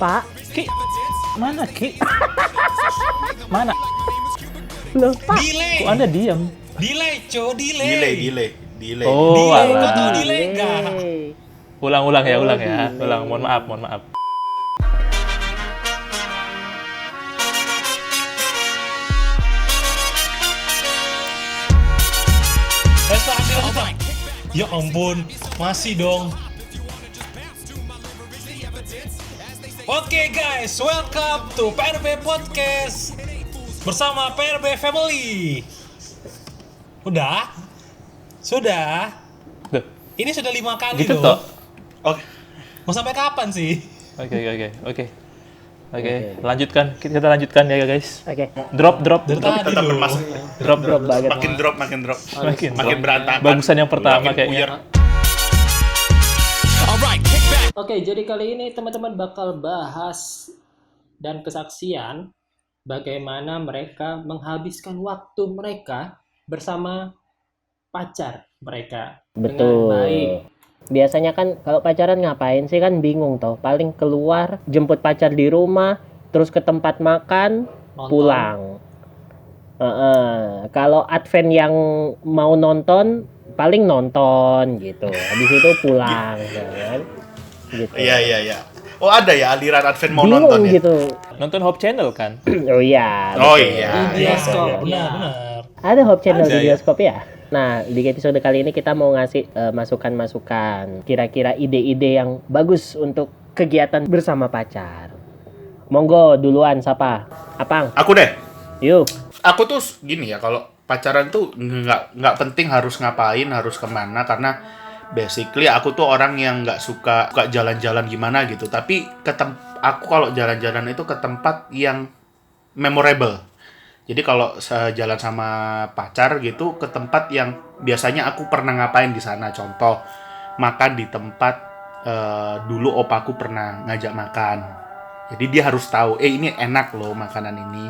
Pak. Ki, mana Ki? Mana? Loh, Pak. Kok Anda diam? Delay. Oh, Delay. alah. Kau tahu delay nggak? Ulang ya. delay. Mohon maaf. Lanjut. Ya ampun, masih dong. Oke guys, welcome to PRB Podcast bersama PRB Family. Sudah. Duh, Ini sudah 5 kali gitu loh. toh. Oke. Mau sampai kapan sih? Oke. Lanjutkan. Kita lanjutkan ya guys. Oke. Drop. Dari tadi Tetap loh. bermasuk. Drop banget. Makin drop. Makin berantakan. Bagusan yang pertama Makin kayaknya. buyar. Oke, jadi kali ini teman-teman bakal bahas dan kesaksian bagaimana mereka menghabiskan waktu mereka bersama pacar mereka dengan Betul. baik. Biasanya kan kalau pacaran ngapain sih, kan bingung toh. Paling keluar, jemput pacar di rumah, terus ke tempat makan, Nonton. pulang. Kalau Advent yang mau nonton, paling nonton gitu. Habis itu pulang, kan? Gitu. Iya. Oh, ada ya aliran Advent mau Bingung nonton ya? gitu. Nonton Hope Channel kan? Oh iya. Oh betul. iya. Di bioskop. Benar. Ada Hope Channel Ada di ya. bioskop ya? Nah, di episode kali ini kita mau ngasih masukan-masukan. Kira-kira ide-ide yang bagus untuk kegiatan bersama pacar. Monggo duluan, siapa? Apang? Aku deh. Yuk. Aku tuh gini ya, kalau pacaran tuh nggak penting harus ngapain, harus kemana, karena basically aku tuh orang yang nggak suka jalan-jalan gimana gitu. Tapi aku kalau jalan-jalan itu ke tempat yang memorable. Jadi kalau jalan sama pacar gitu ke tempat yang biasanya aku pernah ngapain di sana. Contoh, makan di tempat dulu opaku pernah ngajak makan. Jadi dia harus tahu, ini enak loh makanan ini.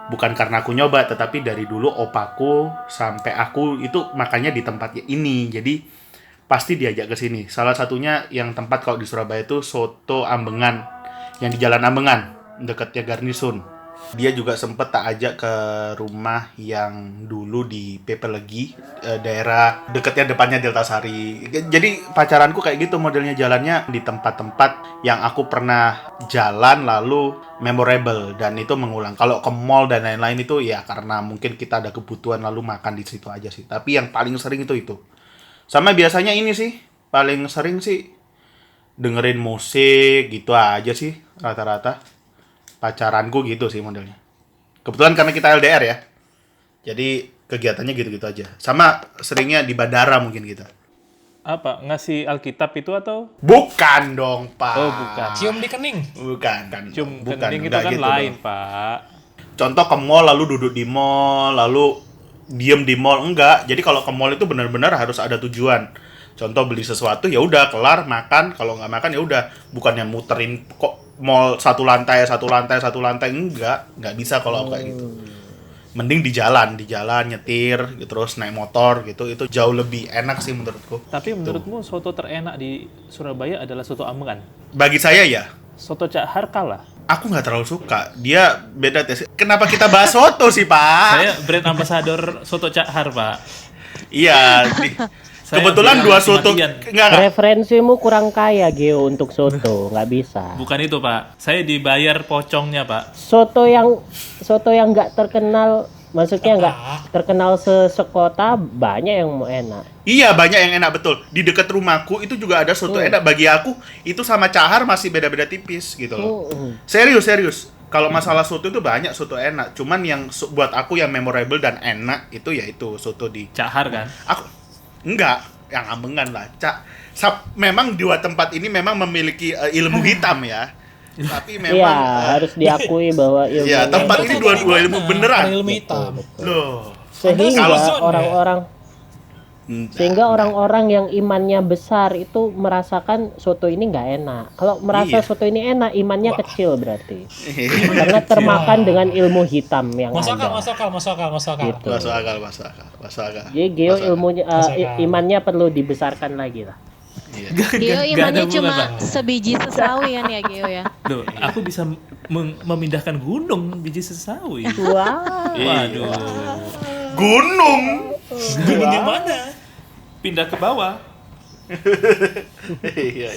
Bukan karena aku nyoba, tetapi dari dulu opaku sampai aku itu makannya di tempat ini. Jadi pasti diajak ke sini. Salah satunya yang tempat kalau di Surabaya itu Soto Ambengan, yang di Jalan Ambengan, dekatnya Garnisun. Dia juga sempet tak ajak ke rumah yang dulu di Pepelegi, daerah dekatnya depannya Delta Sari. Jadi pacaranku kayak gitu modelnya, jalannya di tempat-tempat yang aku pernah jalan lalu memorable dan itu mengulang. Kalau ke mall dan lain-lain itu ya karena mungkin kita ada kebutuhan lalu makan di situ aja sih. Tapi yang paling sering itu. Sama biasanya ini sih, paling sering sih dengerin musik gitu aja sih rata-rata. Pacaranku gitu sih modelnya. Kebetulan karena kita LDR ya. Jadi kegiatannya gitu-gitu aja. Sama seringnya di bandara mungkin kita. Apa? Ngasih Alkitab itu atau? Bukan dong, Pak. Oh, bukan. Cium di kening. Bukan. Cium Bukan, kening itu enggak kan gitu lain, dong. Pak. Contoh ke mall lalu duduk di mall, lalu diem di mall, enggak. Jadi kalau ke mall itu benar-benar harus ada tujuan. Contoh beli sesuatu ya udah kelar makan, kalau nggak makan ya udah, bukannya muterin kok mall satu lantai enggak bisa kalau aku kayak gitu. Mending di jalan nyetir terus naik motor gitu, itu jauh lebih enak sih menurutku. Tapi menurutmu soto terenak di Surabaya adalah soto Ambengan? Bagi saya ya, Soto Cak Har kalah. aku nggak terlalu suka. Dia beda tes. Kenapa kita bahas soto sih, Pak? Saya brand ambassador soto Cak Har, Pak. Iya. Saya Kebetulan bilang dua soto. mati-matian. Enggak. Referensimu kurang kaya, Geo, untuk soto. Nggak bisa. Bukan itu, Pak. Saya dibayar pocongnya, Pak. Soto yang nggak terkenal, maksudnya nggak terkenal sekota, banyak yang mau enak. Iya, banyak yang enak, betul. Di dekat rumahku itu juga ada soto enak. Bagi aku itu sama cahar masih beda-beda tipis gitu loh. Serius. Kalau masalah soto itu banyak soto enak. Cuman yang buat aku yang memorable dan enak itu yaitu soto di Cak Har kan? aku enggak, yang Ambengan lah. Memang dua tempat ini memang memiliki ilmu hitam ya. Tapi memang Iya, harus diakui bahwa ilmu. ya, tempat ini dua ilmu beneran. Ilmu hitam. Loh. Sehingga Kalau zone, orang-orang yang imannya besar itu merasakan soto ini nggak enak. Kalau merasa Iya. soto ini enak, imannya kecil berarti. Karena termakan dengan ilmu hitam yang Masuk ada. akal. Gitu. Masuk akal. Jadi Geo Masuk akal. ilmunya Masuk akal. imannya perlu dibesarkan lagi lah. Gio Nggak ada imannya hubungan, cuma Bang. sebiji sesawi kan ya Gio ya. Loh, aku bisa memindahkan gunung biji sesawi. Wah. Waduh. Gunung. Gunung yang mana? Pindah ke bawah. Iya.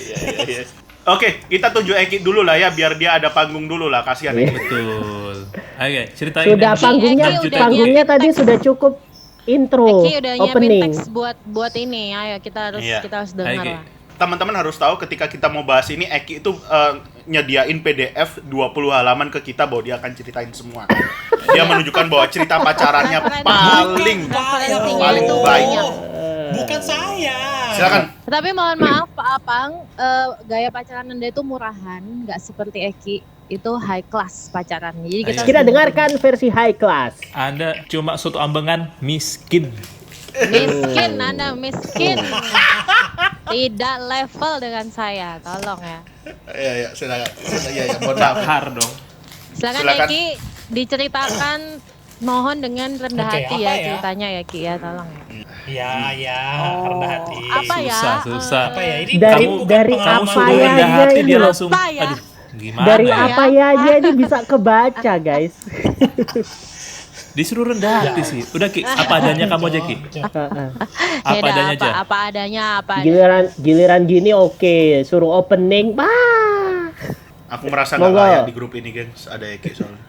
Oke, kita tunjuk Eki dulu lah ya, biar dia ada panggung dulu lah, kasihan Eki. Betul. Oke, ceritain. Sudah Eki panggungnya udah panggungnya tadi sudah cukup intro Eki udah nyiapin opening. teks buat ini. Ayo kita harus Iya. dengar Oke. lah. Teman-teman harus tahu ketika kita mau bahas ini, Eki itu nyediain PDF 20 halaman ke kita bahwa dia akan ceritain semua. Dia menunjukkan bahwa cerita pacarannya paling Referensinya itu baik. banyak. Bukan saya. Silakan. Tapi mohon maaf Pak Apang, gaya pacaran Anda itu murahan, nggak seperti Eki. Itu high class pacaran. Jadi kita Kita dengarkan versi high class. Anda cuma suatu ambengan miskin. miskin, Anda miskin. Tidak level dengan saya, tolong ya. Iya, silakan. Iya, mohon maaf. Har dong. Silakan Silakan. Eki diceritakan, mohon dengan rendah Oke, hati apa ya ya? ceritanya ya Ki ya, tolong ya. Ya, rendah hati. Apa ya? Susah. Apa ya? Ini Dari- bukan dari pengalaman apa Suruh gue. ya? rendah hati ini dia loh. langsung. Apa ya? Aduh, gimana Dari ya? apa ya aja ini bisa kebaca, guys. Disuruh rendah hati sih. Udah Ki, apa adanya kamu aja Ki. Heeh. Apa Yaudah, adanya aja. Apa adanya, apa adanya. Giliran gini oke, suruh opening, Aku merasa nggak Monggo. layak di grup ini, gengs. Ada Eki soalnya.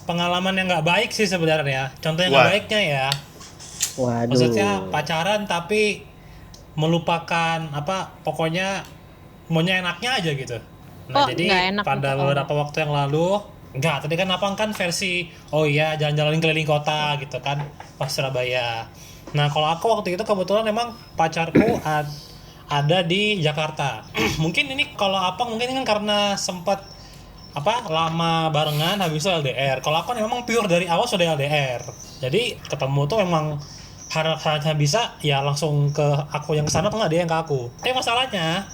Pengalaman yang nggak baik sih sebenarnya. Contoh yang Wah. nggak baiknya ya. Waduh. Maksudnya pacaran tapi melupakan pokoknya maunya enaknya aja gitu. Nah, Oh, jadi nggak enak pada untuk beberapa waktu yang lalu tadi kan Apang kan versi oh iya jalan-jalan keliling kota gitu kan pas Surabaya. Nah, kalau aku waktu itu kebetulan emang pacarku ada di Jakarta. Mungkin ini kalau Apang mungkin kan karena sempat lama barengan habis itu LDR. Kalau aku kan memang pure dari awal sudah LDR. Jadi ketemu tuh memang hanya bisa ya langsung ke aku yang kesana atau nggak dia yang ke aku. Tapi masalahnya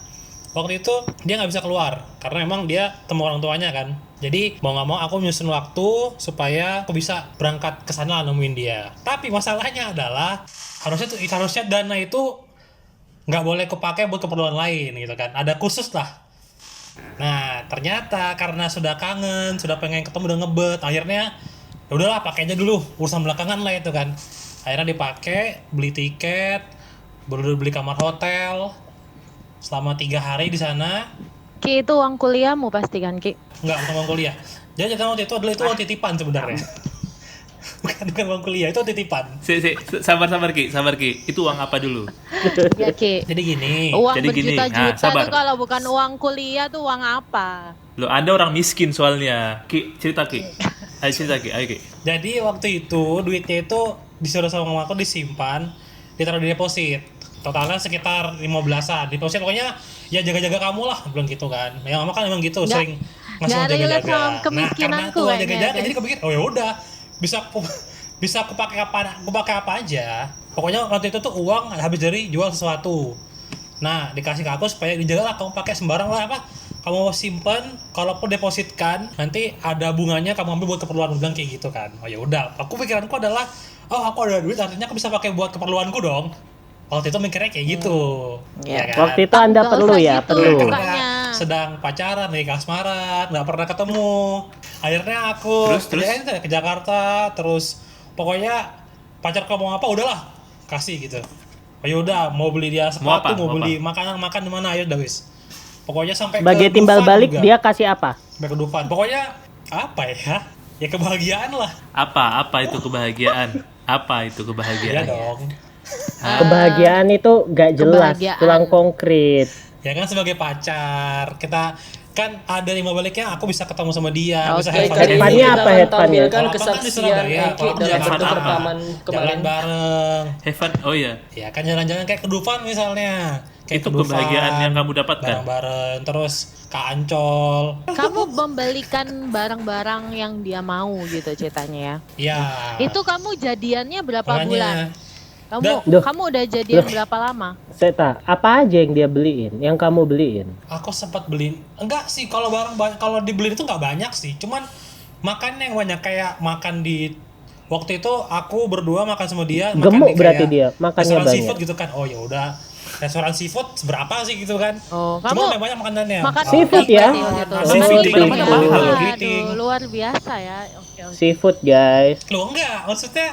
waktu itu dia nggak bisa keluar karena memang dia temu orang tuanya kan. Jadi mau nggak mau aku nyusun waktu supaya aku bisa berangkat ke sana nemuin dia. Tapi masalahnya adalah harusnya dana itu nggak boleh kepake buat keperluan lain gitu kan. Ada khusus lah. Nah ternyata karena sudah kangen, sudah pengen ketemu, udah ngebet, akhirnya ya udahlah pakai aja dulu, urusan belakangan lah itu kan. Akhirnya dipakai, beli tiket, beli kamar hotel selama 3 hari di sana. Ki itu uang kuliahmu pasti kan Ki? Enggak, bukan uang kuliah. Jadi waktu itu adalah uang titipan sebenarnya. bukan uang kuliah, itu titipan. Sabar Ki. Itu uang apa dulu? Ya Ki. Jadi gini, Uang Jadi gini, berjuta-juta sabar. tuh kalau bukan uang kuliah tuh uang apa? Loh, Anda orang miskin soalnya. Ki, cerita Ki. Ayo cerita Ki, ayo Ki. jadi waktu itu duitnya itu disuruh sama mamaku disimpan, ditaruh di deposit. Totalnya sekitar 15-an. Deposit pokoknya ya jaga-jaga kamu lah, bilang gitu kan. Ya mama kan emang gitu, sering ngasih nggak relate jaga-jaga. sama Nah, kemiskinanku karena aku kayaknya, jaga-jaga guys. jadi kepikir, oh ya udah, bisa aku pakai apa aja. Pokoknya waktu itu tuh uang habis dari jual sesuatu. Nah, dikasih ke aku supaya dijaga lah, kamu pakai sembarang lah kamu simpan, kalaupun depositkan nanti ada bunganya kamu ambil buat keperluan, bilang kayak gitu kan. Oh ya udah, pikiranku adalah aku ada duit artinya aku bisa pakai buat keperluanku dong. Waktu itu mikirnya kayak gitu. Iya. Ya kan? Waktu itu Anda Nggak perlu usah ya, gitu. perlu. Bukan. Karena sedang pacaran nih, kasmaran, nggak pernah ketemu. Akhirnya aku Terus? ke Jakarta, terus pokoknya pacar kamu apa udahlah kasih gitu. Oh yaudah, mau beli dia Mau sepatu, apa? mau Mau beli makanan di mana ayo udah wis. Pokoknya sampai Sebagai ke timbal Dufan balik juga. dia kasih apa? Sampai ke Dufan. Pokoknya apa ya? Ya kebahagiaan lah. Apa itu kebahagiaan? Apa itu Iya kebahagiaan? dong. Kebahagiaan itu gak jelas, kebahagiaan. kurang konkret. Ya kan sebagai pacar, kita kan ada lima baliknya aku bisa ketemu sama dia, Oke, bisa kali have fun. ini Headphone-nya kita apa akan headphone-nya? tampilkan Kalau Apang kan di kesaksian Surabaya, Eki kalau dalam Apang bentuk apa? rekaman Jalan kemarin. bareng. Heaven, oh iya. Ya kan jalan-jalan kayak ke Dufan misalnya. Kayak Itu ke Dufan, kebahagiaan yang kamu dapatkan. bareng-bareng, terus ke Ancol. Kamu membelikan barang-barang yang dia mau gitu ceritanya ya. Ya. Itu kamu jadiannya berapa makanya, bulan? Kamu Dah. kamu udah jadian berapa lama? Seta, apa aja yang dia beliin? Yang kamu beliin? aku sempat beli. Enggak sih, kalau kalau dibeli itu nggak banyak sih. Cuman makan yang banyak, kayak makan di waktu itu aku berdua makan sama dia. makan Gemuk di berarti kayak dia, makannya restoran banyak. seafood gitu kan. Oh ya udah, restoran seafood seberapa sih gitu kan. Oh, Cuma kamu banyak makanannya. makan Seafood ikan ya? waktu itu. Seafood Makan di ikan mana-mana ya? mahal. Waduh, Kepiting. luar biasa ya. Oke, oke. Seafood guys. Loh enggak, maksudnya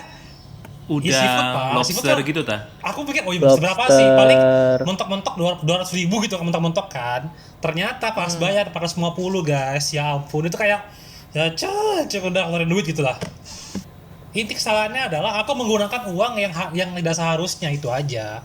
Udah seafood, Pak. lobster Seafood kan- gitu tah. aku pikir oh iya seberapa sih, paling Lobster. mentok-mentok 200.000 gitu, mentok-mentok kan. Ternyata pas bayar 450 guys, ya ampun itu kayak ya cek udah ngeluarin duit gitu lah. Inti kesalahannya adalah aku menggunakan uang yang tidak seharusnya, itu aja.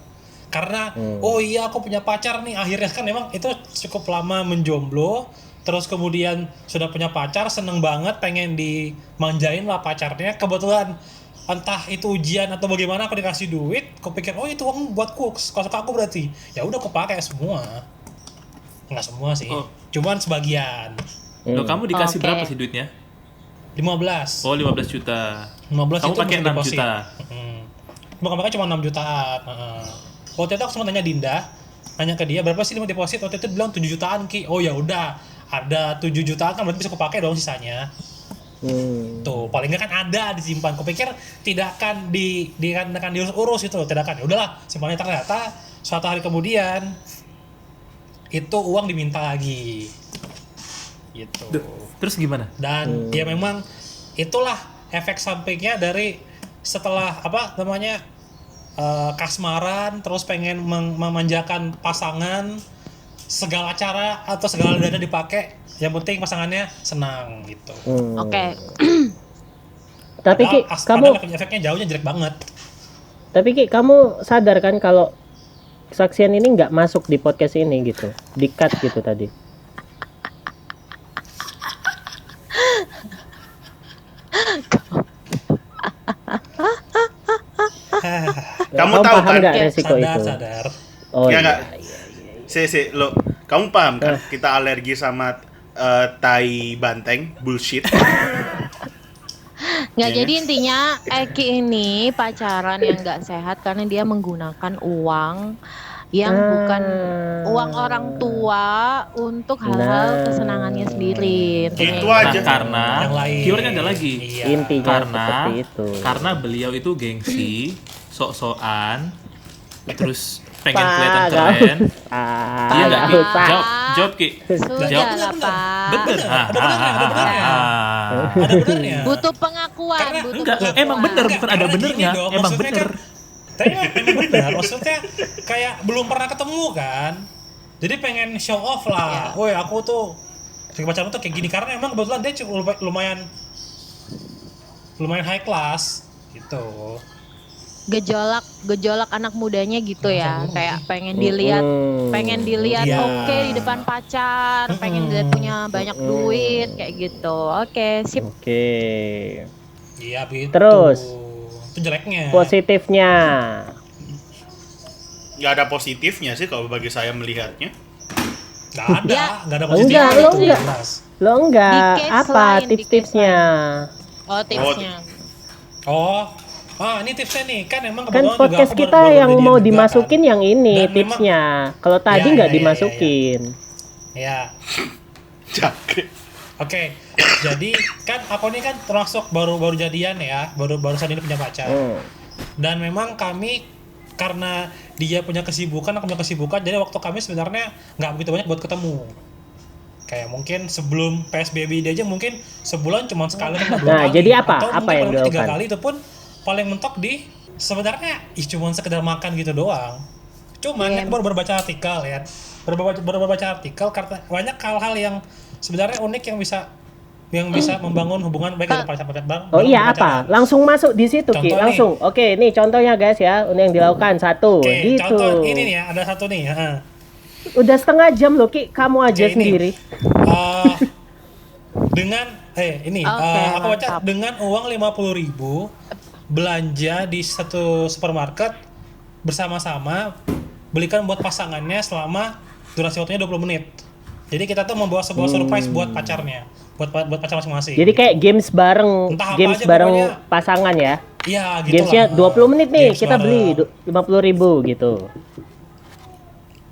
Karena oh iya aku punya pacar nih, akhirnya kan memang itu cukup lama menjomblo, terus kemudian sudah punya pacar, seneng banget pengen dimanjain lah pacarnya, kebetulan entah itu ujian atau bagaimana aku dikasih duit, aku pikir oh itu uang buatku, suka aku berarti, ya udah aku pakai semua, nggak semua sih, Oh. cuman sebagian. Loh, kamu dikasih Oke. berapa sih duitnya? 15 Oh, 15 juta. 15 Kamu itu pakai masih 6 deposit. juta. Bakal cuma 6 jutaan. Waktu itu aku sempat nanya Dinda, nanya ke dia berapa sih deposit, waktu itu bilang 7 jutaan Ki. Oh ya udah, ada 7 jutaan kan berarti bisa aku pakai dong sisanya. Tuh, paling nggak kan ada disimpan. Kupikir tidak akan akan diurus-urus itu, tidak akan. Ya udahlah, simpannya. Ternyata suatu hari kemudian itu uang diminta lagi. Gitu. Terus gimana? Dan ya memang itulah efek sampingnya dari setelah apa namanya kasmaran, terus pengen memanjakan pasangan, segala cara atau segala dana dipakai, yang penting pasangannya senang gitu. Oke. Tapi Ki, kamu padahal efeknya jauhnya jelek banget. kamu sadar kan kalau kesaksian ini nggak masuk di podcast ini gitu, di-cut gitu tadi. Kamu tahu paham kan? nggak Oke, resiko itu? sadar. Oh Ya iya. nggak? Lo, kamu paham kan? Kita alergi sama tai banteng, bullshit. Nggak, Iya. jadi intinya Eki ini pacaran yang nggak sehat karena dia menggunakan uang yang bukan uang orang tua untuk hal-hal kesenangannya sendiri. Intinya Itu itu. aja. Nah, karena Yang lain. keywordnya ada lagi. Iya. Intinya Karena seperti itu. karena beliau itu gengsi, sok-sokan, terus pengen Pak, kelihatan nggak keren. usah. Iya nggak Ki? Nggak usah. Jawab Ki. Sudah Jawab. lah Pak. Bener. Ada benernya. Ada benernya. Butuh pengakuan, Karena butuh Enggak, pengakuan. emang bener, bukan ada Karena benernya, gini dong, emang maksudnya bener. Tapi emang bener, maksudnya kayak belum pernah ketemu kan. Jadi pengen show off lah. Woi, aku tuh pacaran tuh kayak gini karena emang kebetulan dia cukup lumayan high class gitu. Gejolak anak mudanya gitu ya, kayak pengen dilihat Iya. oke di depan pacar, pengen dilihat punya banyak duit kayak gitu. Oke, sip. Oke. Iya, gitu. Terus? Itu jeleknya. Positifnya. Nggak ada positifnya sih kalau bagi saya melihatnya. Nggak ada, Ya. nggak ada positifnya. Enggak, lo itu enggak. jelas. Lo enggak Di case apa lain, di tips-tipsnya? Oh, tipsnya. Ini tipsnya nih, kan emang Kan kebetulan juga podcast aku kita baru yang jadian mau juga, dimasukin kan. yang ini Dan tipsnya. Kalau tadi Ya, nggak ya, ya, dimasukin. Ya. Jangkrik. Oke, jadi kan aku ini kan termasuk baru jadian ya, barusan ini punya pacar. Dan memang kami karena dia punya kesibukan, aku punya kesibukan, jadi waktu kami sebenarnya nggak begitu banyak buat ketemu. Kayak mungkin sebelum PSBB dia aja mungkin sebulan cuma sekali atau 2 Nah, kali. jadi apa? Atau Apa mungkin yang paling 3 dilakukan? kali itu pun paling mentok di sebenarnya cuma sekedar makan gitu doang. Cuman Iya. aku baru baca artikel ya. Baru baca artikel karena banyak hal-hal yang sebenarnya unik yang bisa membangun hubungan baik dengan pacar bang. Oh iya apa? Langsung masuk di situ Ki, Contoh nih. langsung. Oke, nih contohnya guys ya, ini yang dilakukan satu, Oke, gitu. contoh ini nih ya, ada satu nih. Udah setengah jam loh Ki, kamu aja Oke, ini. sendiri. Dengan ini Oke, aku baca mantap. dengan uang 50.000 belanja di satu supermarket bersama-sama belikan buat pasangannya selama durasi waktunya 20 menit. Jadi kita tuh membawa sebuah surprise buat pacarnya, buat pacar masing-masing. Jadi kayak games bareng, Entah apa games aja bareng pokoknya. pasangan ya. Iya, gitu Gamesnya lah. 20 menit nih, Games kita bareng. beli 50.000 gitu.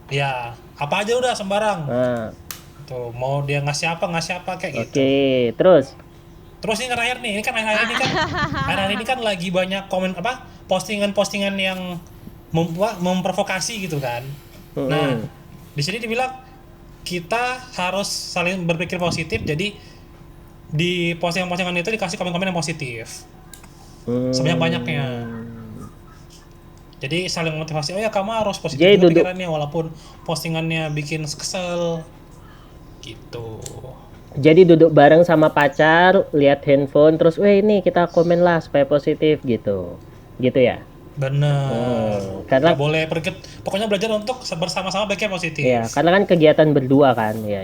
Ya, apa aja udah sembarang. Nah, Tuh, mau dia ngasih apa kayak gitu. oke, terus. Terus ini kan akhir ini kan lagi banyak komen postingan-postingan yang memprovokasi gitu kan. Nah, di sini dibilang kita harus saling berpikir positif, jadi di postingan-postingan itu dikasih komen-komen yang positif sebanyak-banyaknya. Jadi saling motivasi, oh ya kamu harus positif Jadi juga pikirannya walaupun postingannya bikin kesel gitu. Jadi duduk bareng sama pacar, lihat handphone, terus weh ini kita komen lah supaya positif gitu. Gitu ya? Bener. Karena Nggak boleh pergi, pokoknya belajar untuk bersama-sama baiknya positif. ya, karena kan kegiatan berdua kan. Iya.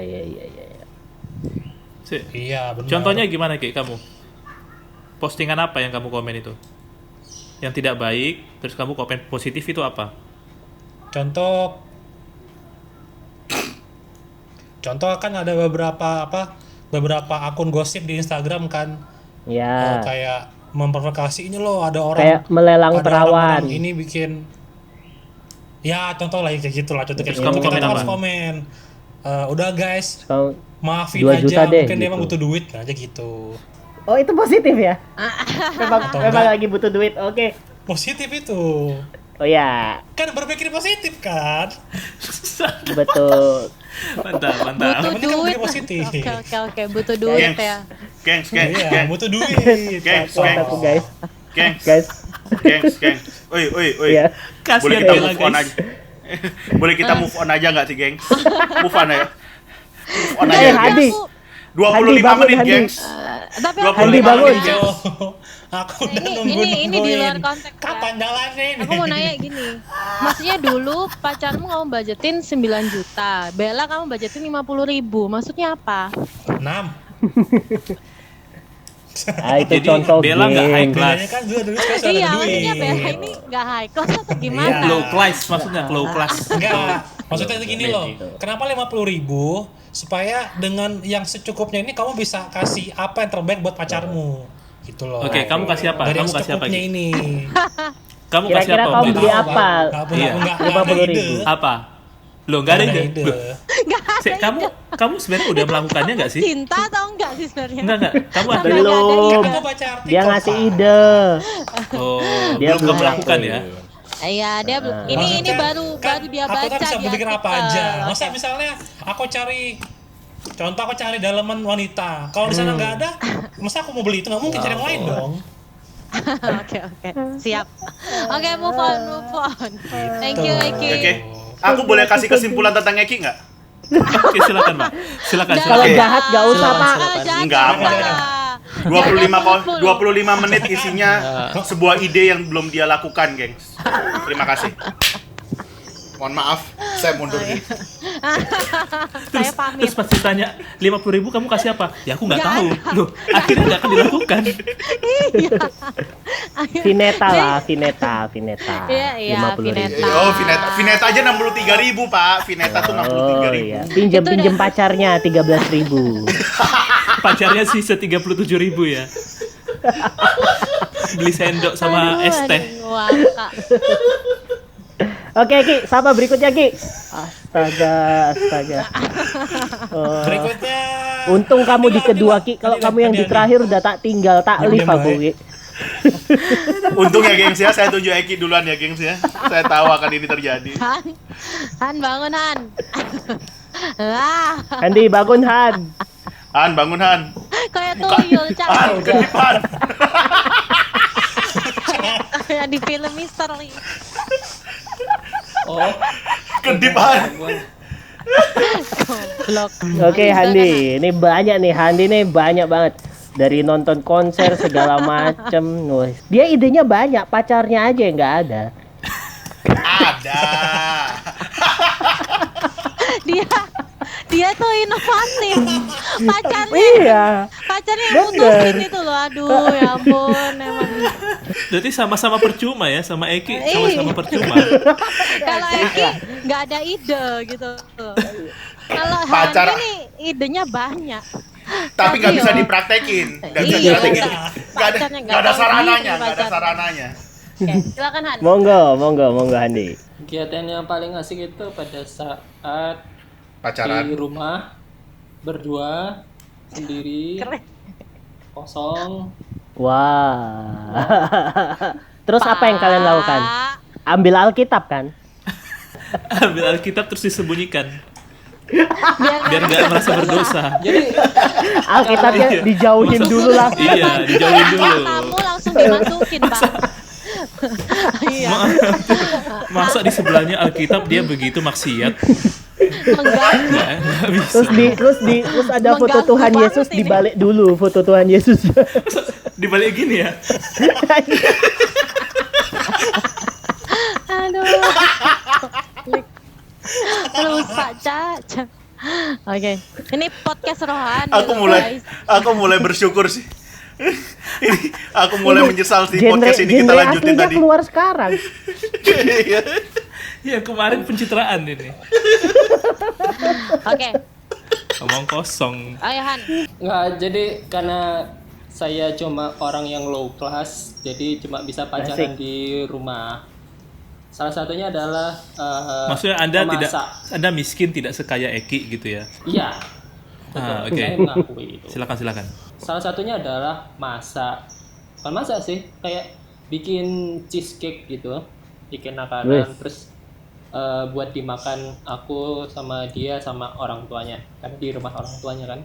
Iya, benar. Contohnya gimana Ki kamu? Postingan apa yang kamu komen itu? Yang tidak baik, terus kamu komen positif itu apa? Contoh kan ada beberapa akun gosip di Instagram kan, Ya. kayak memprovokasi ini loh, ada orang Kayak melelang ada perawan. orang ini bikin, ya contoh lah kayak gitulah, contoh kayak Terus kamu gitu. komen Kita harus apa? komen, udah guys, Kamu maafin 2 juta aja, deh, mungkin dia emang gitu. butuh duit aja gitu. Oh, itu positif ya? memang Atau memang enggak? lagi butuh duit. Oke. Positif itu Oh ya, kan berpikir positif kan. betul. Mantap. Butuh Yang penting kan duit. berpikir positif. Oke, butuh duit Gengs. ya. Gengs. Iya, butuh duit. Gengs. Kuat aku guys. Gengs. Guys. Gengs. Oi. Iya. Boleh Kasihan kita Bella move on guys. aja. Boleh kita move on aja nggak sih, gengs? Move on aja. Move on Eh, aja, Hadi. gengs. Aku, 25 Hadi, bangun, menit, Hadi. gengs. tapi 25 aku Hadi, mau bangun. nanya, Aku udah ini di luar nungguin. konteks ya. Kapan jalannya ini? Aku mau nanya gini, maksudnya dulu pacarmu kamu budgetin 9 juta, Bella kamu budgetin 50.000, maksudnya apa? 6. Ah, itu Jadi contoh Bella nggak high geng. class. Bedanya kan dulu sekarang sudah Iya, ada duit. maksudnya Bella ini nggak high class atau gimana? Iya. Low class maksudnya, low class. Enggak, maksudnya itu gini loh. Kenapa 50.000? Supaya dengan yang secukupnya ini kamu bisa kasih apa yang terbaik buat pacarmu. Gitu loh. Oke, kamu kasih apa? Dari Kamu yang kasih apa secukupnya Ki? ini. Kamu kasih Kira-kira apa? kamu waktu itu? beli apa? Iya. Enggak ada 50.000. ide. Apa? Loh, nggak ada Nggak ide. Loh, Nggak ada Sek, kamu sebenarnya udah melakukannya nggak sih? cinta atau enggak sih sebenarnya? Enggak. Kamu Sampai ada. nggak ada Belum. ide. Aku baca artikel. Dia ngasih Pak. ide. Oh, Dia belum kamu belum lakukan ya? Iya, dia ini Maksudnya, baru kan dia aku baca kan bisa di berpikir apa artikel. aja. Masa Oke. misalnya aku cari daleman wanita. Kalau di sana nggak ada, masa aku mau beli itu nggak mungkin cari yang lain dong. Oke, siap. Oke, move on. Thank you, Eki. Oke. Aku boleh kasih kesimpulan tentang Eki nggak? Oke, silakan, Pak. Silakan. Kalau Oke. jahat gak usah, Pak. Enggak apa. 25 menit isinya sebuah ide yang belum dia lakukan, gengs. Terima kasih. Mohon maaf, saya mundur diri. Saya pamit. Terus pas ditanya 50.000 kamu kasih apa? Ya aku nggak Nggak tahu. ada. Loh, akhirnya nggak akan dilakukan. Vineta lah, Vineta. Iya, 50.000. Vineta. Oh, Vineta aja 63.000, Pak. Vineta tuh Oh 63.000. iya, pinjem pacarnya 13.000. Pacarnya sih 37.000 ya. Beli sendok sama es teh. Wah, Kak. Oke Ki, siapa berikutnya Ki? Astaga. Oh, Berikutnya. untung kamu di Adila, kedua Adila. Ki, kalau Adila, kamu yang di Adila. terakhir udah tak tinggal tak Diam, lift aku baik. Ki. Untung ya, gengs ya. Saya tunjuk Eki duluan ya, gengs ya. Saya tahu akan ini terjadi. Han bangun Han. Lah, Handi bangun Han. Han, bangun Han. kayak tuyul, Cak. Han, kedip Han. Kayak di film misteri. Oh, Kedip Han. Blok. Oke Handi, ini banyak nih Handi nih banyak banget. Dari nonton konser segala macem. Wah, dia idenya banyak, pacarnya aja yang nggak ada. Ada. Dia tuh inovatif. Iya. Pacarnya yang Bener. mutusin itu loh. Aduh, ya ampun, emang. Berarti sama-sama percuma ya, sama Eki sama-sama percuma. Kalau Eki nggak ada ide gitu. Kalau Pacar- Han ini idenya banyak. Tapi nggak Tapi bisa yo. dipraktekin. Nggak bisa Iya, dipraktekin. Nggak ada, pacarnya nggak ada tahu sarananya. diri Nggak ada pacarnya. sarananya. Oke, silakan Han. Monggo Handi. kegiatan yang paling asik itu pada saat Pacaran. di rumah berdua sendiri Keren. kosong. Wah. Terus apa yang kalian lakukan? ambil Alkitab kan? Ambil Alkitab terus disembunyikan. Biar Biar nggak merasa berdosa. Jadi Alkitabnya dijauhin dulu lah. Iya, dijauhin dulu. kamu langsung dimasukin, Pak. Iya. Masa di sebelahnya Alkitab dia begitu maksiat? Mengganggu. Nggak bisa. Terus ada foto Mengganggu Tuhan banget Yesus ini. dibalik dulu foto Tuhan Yesus. Dibalik gini ya. Aduh. Rusak, Caca. Oke. Ini podcast rohani. Aku mulai bersyukur sih. Ini aku mulai menyesal sih podcast ini kita lanjutin aslinya tadi. keluar sekarang. Iya. Ya kemarin pencitraan ini. Oke. Ngomong kosong. Ayo Han. nggak, jadi karena saya cuma orang yang low class, jadi cuma bisa pacaran Asik. di rumah. Salah satunya adalah Maksudnya Anda memasak. Anda miskin tidak sekaya Eki gitu ya? Iya. Betul. Ah, oke. Saya mengakui itu. Silakan. Salah satunya adalah masak. Bukan masak sih, kayak bikin cheesecake gitu, bikin makanan, Wih. terus buat dimakan aku sama dia sama orang tuanya, kan di rumah orang tuanya kan.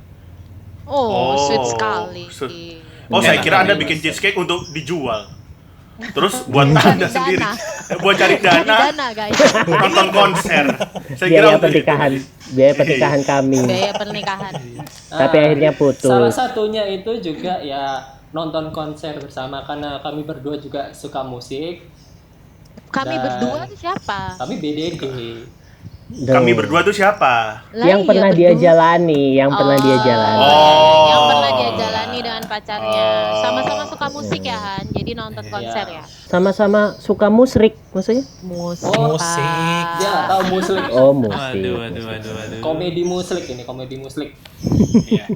Oh, sweet Oh, sekali. sweet. Oh, saya Enak. kira Anda bikin cheesecake untuk dijual. Terus buat Anda Cari sendiri. dana. Buat cari Cari dana, dana, guys. nonton konser. Saya kira Biaya untuk itu. pernikahan, biaya pernikahan kami. Biaya pernikahan. Tapi akhirnya putus. Salah satunya itu juga ya nonton konser bersama, karena kami berdua juga suka musik. Kami Dan- berdua tuh siapa? Kami BDD. Kami berdua tuh siapa? Lah yang iya, pernah dia berdua. jalani, yang pernah dia jalani. Oh. Yang pernah dia jalani dengan pacarnya. Sama-sama suka musik ya Han. Jadi nonton konser ya. Sama-sama suka musrik, maksudnya? Musik. Oh, musik. Pak. Dia nggak tahu musik. Oh, musik. Waduh. Komedi musik ini, komedi musik. Iya.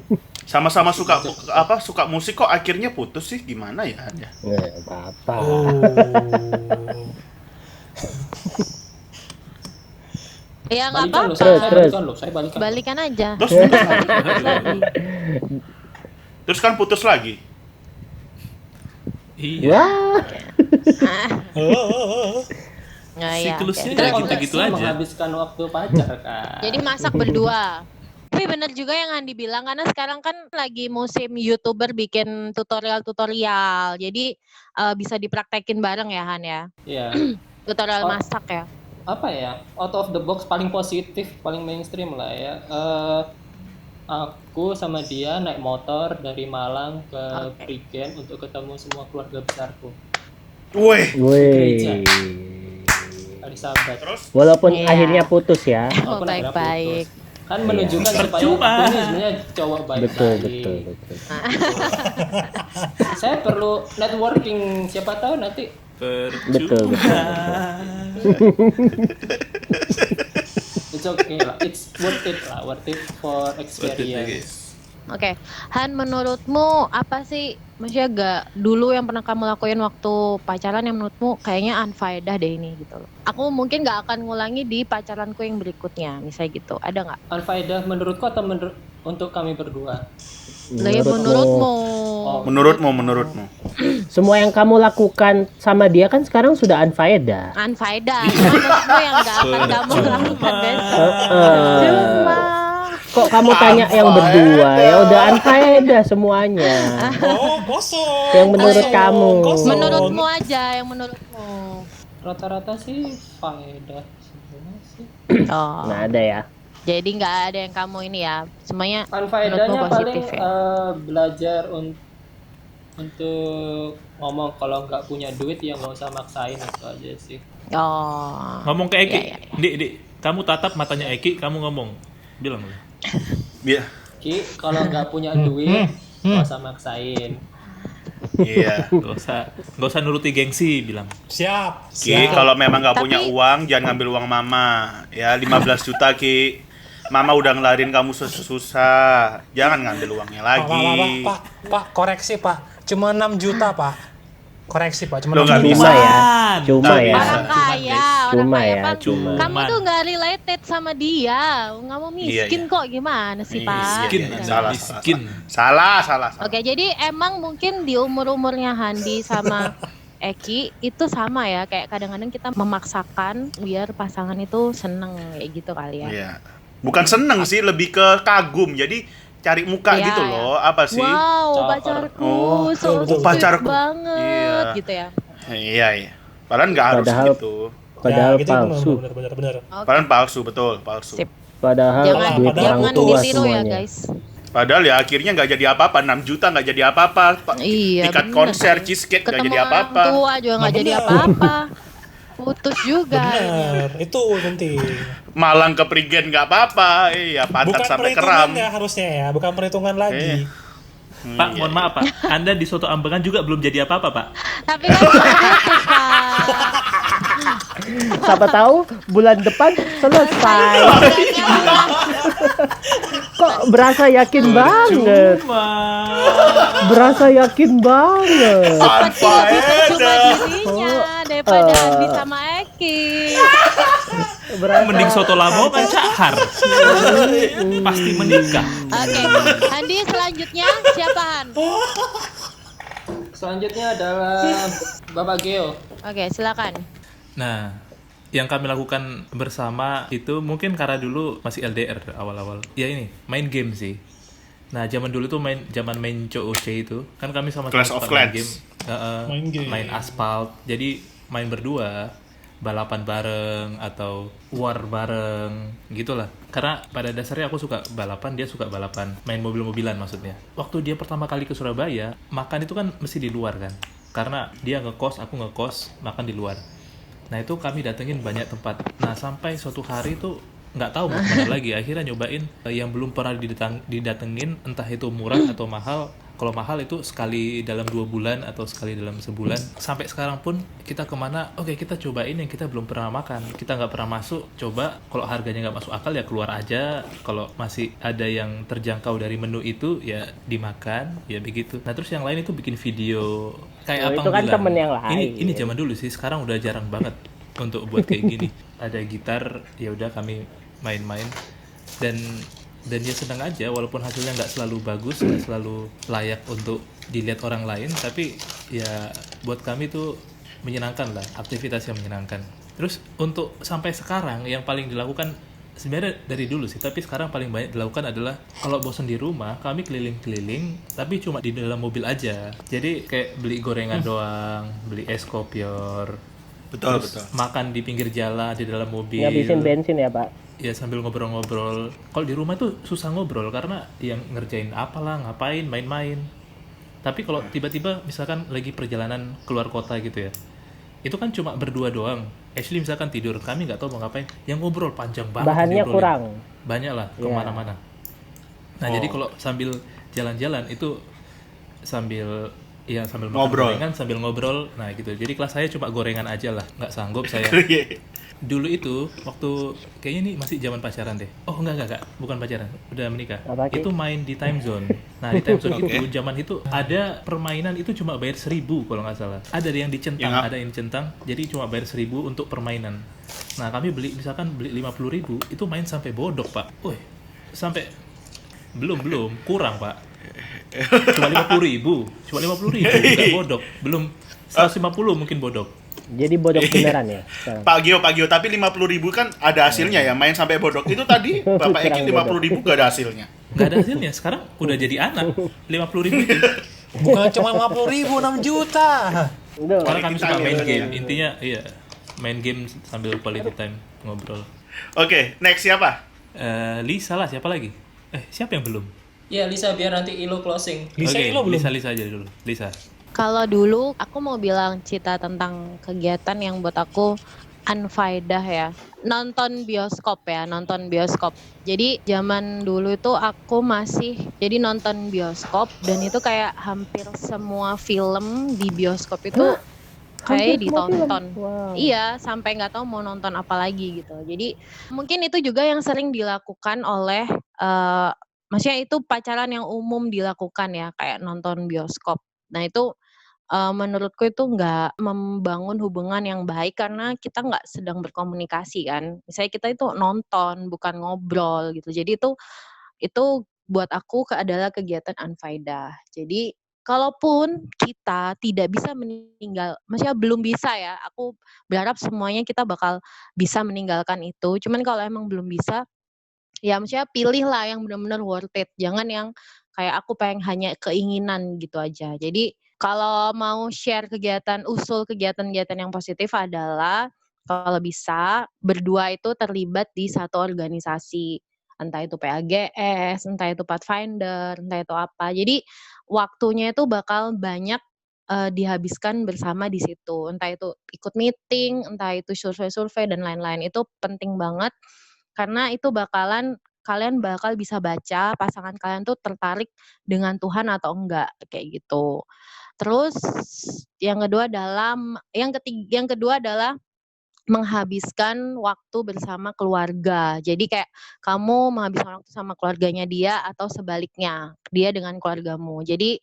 Sama-sama suka suka musik kok akhirnya putus sih, gimana ya? Nggak apa-apa. Oh. Ya nggak Balikan loh, apa-apa. saya balikan. Balikan aja. Terus terus kan putus lagi. Iya. Wah, Nah, ya. Siklusnya oke. ya Terus, gitu-gitu Konteksnya aja. menghabiskan waktu pacar kan. Jadi masak berdua. Tapi bener juga yang Andi bilang, karena sekarang kan lagi musim YouTuber bikin tutorial-tutorial. Jadi bisa dipraktekin bareng ya Han ya. Iya. Tutorial Oh. masak ya. Apa ya, out of the box paling positif, paling mainstream lah ya. Aku sama dia naik motor dari Malang ke Oke. Prigen untuk ketemu semua keluarga besarku. Weh. wih. Hari Sabat. Terus Walaupun Iya. akhirnya putus ya. Oh, Walaupun akhirnya baik-baik. putus. Kan menunjukkan supaya Percuma. aku ini sebenarnya cowok baik-baik. Betul. Saya perlu networking, siapa tahu nanti Betul. it's okay lah, it's worth it for experience. Oke, Han, menurutmu apa sih, maksudnya gak dulu yang pernah kamu lakuin waktu pacaran yang menurutmu kayaknya unfaedah deh ini gitu loh. Aku mungkin gak akan ngulangi di pacaranku yang berikutnya, misalnya gitu. Ada nggak? Unfaedah menurutku atau untuk kami berdua? Lah ya menurutmu. Oh, menurutmu. Semua yang kamu lakukan sama dia kan sekarang sudah unfaedah. Unfaedah, cuma menurutmu yang gak akan kamu lakukan besok. Cuma Kok kamu tanya yang berdua? Ya udah unfaedah semuanya. Oh, kosong. Yang menurut Kosong, kamu. kosong. menurutmu aja, yang menurutmu. rata-rata sih faedah sebenarnya sih. Oh, Nah ada ya. jadi nggak ada yang kamu ini ya, semuanya Unfaedahnya menurutmu paling positif ya? belajar untuk ngomong kalau nggak punya duit ya nggak usah maksain, itu aja sih. Oh. Ngomong ke Eki. Iya. Dik, kamu tatap matanya Eki, kamu ngomong. Bilang. Iya. Ki, kalau nggak punya duit nggak usah maksain. Iya. Gak usah nuruti gengsi, bilang. Siap. Ki, kalau memang nggak punya Tapi- uang, jangan ngambil uang mama. Ya, 15 juta, Ki. Mama udah ngelarin kamu susah. Jangan ngambil uangnya lagi. Pak, koreksi Pak. Cuma 6 juta Pak. Koreksi Pak, cuma Lo 6 nggak juta. bisa. Cuma ya. Orang kaya, orang Cuma kaya ya, Pak. cuma. Kamu tuh nggak related sama dia, kamu miskin Iya. kok, gimana sih Pak? Miskin, Iya, Gitu. salah, miskin. Salah. Oke, jadi emang mungkin di umur-umurnya Handi sama Eki itu sama ya, kayak kadang-kadang kita memaksakan biar pasangan itu seneng kayak gitu kali ya. Iya. Bukan seneng sih, lebih ke kagum. Jadi cari muka Iya, gitu ya. loh. Apa sih? Wow, Caper. pacarku Oh, so betul, sweet pacarku. banget Iya. gitu ya. Iya, iya. Padahal nggak harus Padahal- gitu. Padahal Ya, gitu palsu. benar. Oke. Padahal palsu, betul, palsu. Sip. Padahal Jangan duit padahal orang jangan tua ditiru ya, semuanya. guys. Padahal ya akhirnya nggak jadi apa-apa. 6 juta nggak jadi apa-apa. Iya, Tiket bener. konser, cheesecake nggak Ketemu jadi orang apa-apa. tua juga nggak Nah, jadi bener. apa-apa. Putus juga. Benar, itu penting. Malang ke Prigen nggak apa-apa. Iya, pantat Bukan sampai perhitungan keram. ya harusnya ya, bukan perhitungan lagi. Pak, mohon maaf Pak, Anda di Soto Ambengan juga belum jadi apa-apa Pak. Tapi kan putus, Pak. Siapa tahu bulan depan selesai. Kok berasa yakin banget? Cuma Berasa yakin banget. Seperti lebih percuma Faedah. dirinya daripada Andi sama Eki. Berasa mending Soto Lamongan Cahar. Pasti menikah. Oke, Andi selanjutnya siapa Han? Selanjutnya adalah Bapak Geo. Oke, silakan. Nah, yang kami lakukan bersama itu mungkin karena dulu masih LDR awal-awal. Ya ini, main game sih. Nah, zaman dulu tuh zaman main COC itu, kan kami sama-sama Clash of suka main Clans. game. Main game. Main Asphalt. Jadi main berdua, balapan bareng atau war bareng gitulah. Karena pada dasarnya aku suka balapan, dia suka balapan, main mobil-mobilan maksudnya. Waktu dia pertama kali ke Surabaya, makan itu kan mesti di luar kan. Karena dia ngekos, aku ngekos, makan di luar. Nah itu kami datengin banyak tempat. Nah sampai suatu hari tuh nggak tahu mau kemana lagi. Akhirnya nyobain yang belum pernah didatengin, entah itu murah atau mahal. Kalau mahal itu sekali dalam 2 bulan atau sekali dalam sebulan. Sampai sekarang pun kita kemana, oke kita cobain yang kita belum pernah makan. Kita nggak pernah masuk, coba kalau harganya nggak masuk akal ya keluar aja. Kalau masih ada yang terjangkau dari menu itu ya dimakan, ya begitu. Nah terus yang lain itu bikin video kayak Oh, abang itu kan bilang. temen yang lain. Ini zaman dulu sih, sekarang udah jarang banget untuk buat kayak gini. Ada gitar, ya udah kami main-main dan ya senang aja walaupun hasilnya nggak selalu bagus, nggak selalu layak untuk dilihat orang lain, tapi ya buat kami tuh menyenangkan lah, aktivitas yang menyenangkan. Terus untuk sampai sekarang yang paling dilakukan sebenarnya dari dulu sih, tapi sekarang paling banyak dilakukan adalah kalau bosan di rumah, kami keliling-keliling, tapi cuma di dalam mobil aja. Jadi kayak beli gorengan doang, beli es kopior, Betul, terus betul. makan di pinggir jalan di dalam mobil. ngabisin bensin ya, Pak. Ya sambil ngobrol-ngobrol. Kalau di rumah tuh susah ngobrol karena yang ngerjain apalah, ngapain, main-main. Tapi kalau tiba-tiba misalkan lagi perjalanan keluar kota gitu ya, itu kan cuma berdua doang. Ashley misalkan tidur, kami nggak tahu mau ngapain. Yang ngobrol panjang banget. Bahannya diobrolin. kurang. Banyak lah, Iya. kemana-mana. Nah jadi kalau sambil jalan-jalan itu sambil makan Ngobrol. gorengan sambil ngobrol. Nah gitu. Jadi kelas saya cuma gorengan aja lah, nggak sanggup saya. Dulu itu waktu kayaknya nih masih zaman pacaran deh. Oh enggak, bukan pacaran, udah menikah. Apa, Ki? Itu main di time zone. Nah di time zone itu zaman itu ada permainan itu cuma bayar 1.000 kalau nggak salah. Ada yang dicentang, Ya. ada yang dicentang. Jadi cuma bayar 1.000 untuk permainan. Nah kami beli 50.000 itu main sampai bodok pak. Wih sampai belum kurang pak. Cuma 50.000 nggak bodok. Belum 150 mungkin bodok. Jadi bodok beneran ya sekarang. Pak Gio, tapi 50.000 kan ada hasilnya ya, main sampai bodok. Itu tadi Bapak Eki Kurang 50.000 gak ada hasilnya. Nggak ada hasilnya. Sekarang udah jadi anak. 50.000 itu. Bukan cuma 50.000, 6 juta. Udah. Karena kami suka Quality main time, game. ya. Intinya iya, main game sambil quality time ngobrol. Oke, next siapa? Lisa lah, siapa lagi? Siapa yang belum? Ya Lisa, biar nanti Ilo closing. Lisa Oke, lo belum. Lisa aja dulu. Lisa. Kalau dulu aku mau bilang cerita tentang kegiatan yang buat aku unfaedah ya. Nonton bioskop ya, nonton bioskop. Jadi zaman dulu itu aku masih jadi nonton bioskop dan itu kayak hampir semua film di bioskop itu kayak Hampir semua film? ditonton. Wow. Iya, sampai nggak tahu mau nonton apa lagi gitu. Jadi mungkin itu juga yang sering dilakukan oleh maksudnya itu pacaran yang umum dilakukan ya, kayak nonton bioskop. Nah itu menurutku itu nggak membangun hubungan yang baik karena kita nggak sedang berkomunikasi kan. Misalnya kita itu nonton bukan ngobrol gitu. Jadi itu buat aku adalah kegiatan unfaedah. Jadi kalaupun kita tidak bisa maksudnya belum bisa ya, aku berharap semuanya kita bakal bisa meninggalkan itu. Cuman kalau emang belum bisa, ya maksudnya pilihlah yang benar-benar worth it. Jangan yang kayak aku pengen hanya keinginan gitu aja. Jadi kalau mau share usul kegiatan-kegiatan yang positif adalah kalau bisa berdua itu terlibat di satu organisasi. Entah itu PAGS, entah itu Pathfinder, entah itu apa. Jadi waktunya itu bakal banyak dihabiskan bersama di situ. Entah itu ikut meeting, entah itu survei-survei dan lain-lain. Itu penting banget karena itu kalian bakal bisa baca pasangan kalian tuh tertarik dengan Tuhan atau enggak kayak gitu. Terus yang kedua adalah menghabiskan waktu bersama keluarga. Jadi kayak kamu menghabiskan waktu sama keluarganya dia atau sebaliknya, dia dengan keluargamu. Jadi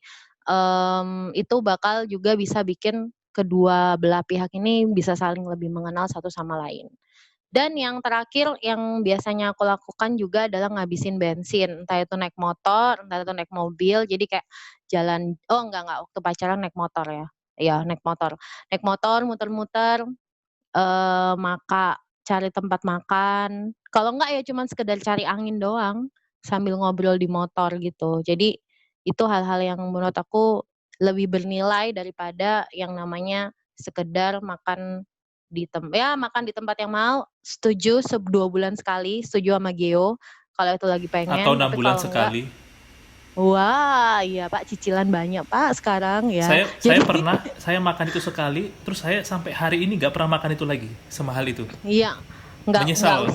itu bakal juga bisa bikin kedua belah pihak ini bisa saling lebih mengenal satu sama lain. Dan yang terakhir yang biasanya aku lakukan juga adalah ngabisin bensin, entah itu naik motor, entah itu naik mobil. Jadi kayak enggak, waktu pacaran naik motor ya. Iya, naik motor. Naik motor muter-muter, cari tempat makan. Kalau enggak ya cuman sekedar cari angin doang sambil ngobrol di motor gitu. Jadi itu hal-hal yang menurut aku lebih bernilai daripada yang namanya sekedar makan makan di tempat yang mahal. Setuju 2 bulan sekali, setuju sama Geo kalau itu lagi pengen. Atau 6 Tapi bulan kalau sekali. wah, iya Pak, cicilan banyak Pak sekarang ya. Saya makan itu sekali, terus saya sampai hari ini nggak pernah makan itu lagi, semahal itu. Iya, menyesal.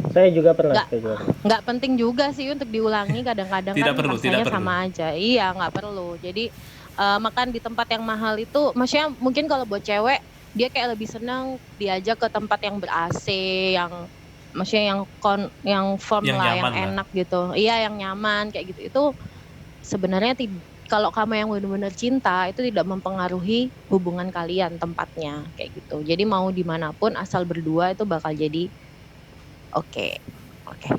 Saya juga pernah. Nggak penting juga sih untuk diulangi, kadang-kadang Tidak kan perlu. rasanya sama aja. Iya, nggak perlu. Jadi makan di tempat yang mahal itu, maksudnya mungkin kalau buat cewek dia kayak lebih senang diajak ke tempat yang ber-AC, yang maksudnya yang formula yang enak gitu. Iya, yang nyaman kayak gitu. Itu sebenarnya kalau kamu yang benar-benar cinta itu tidak mempengaruhi hubungan kalian tempatnya kayak gitu. Jadi mau dimanapun asal berdua itu bakal jadi oke,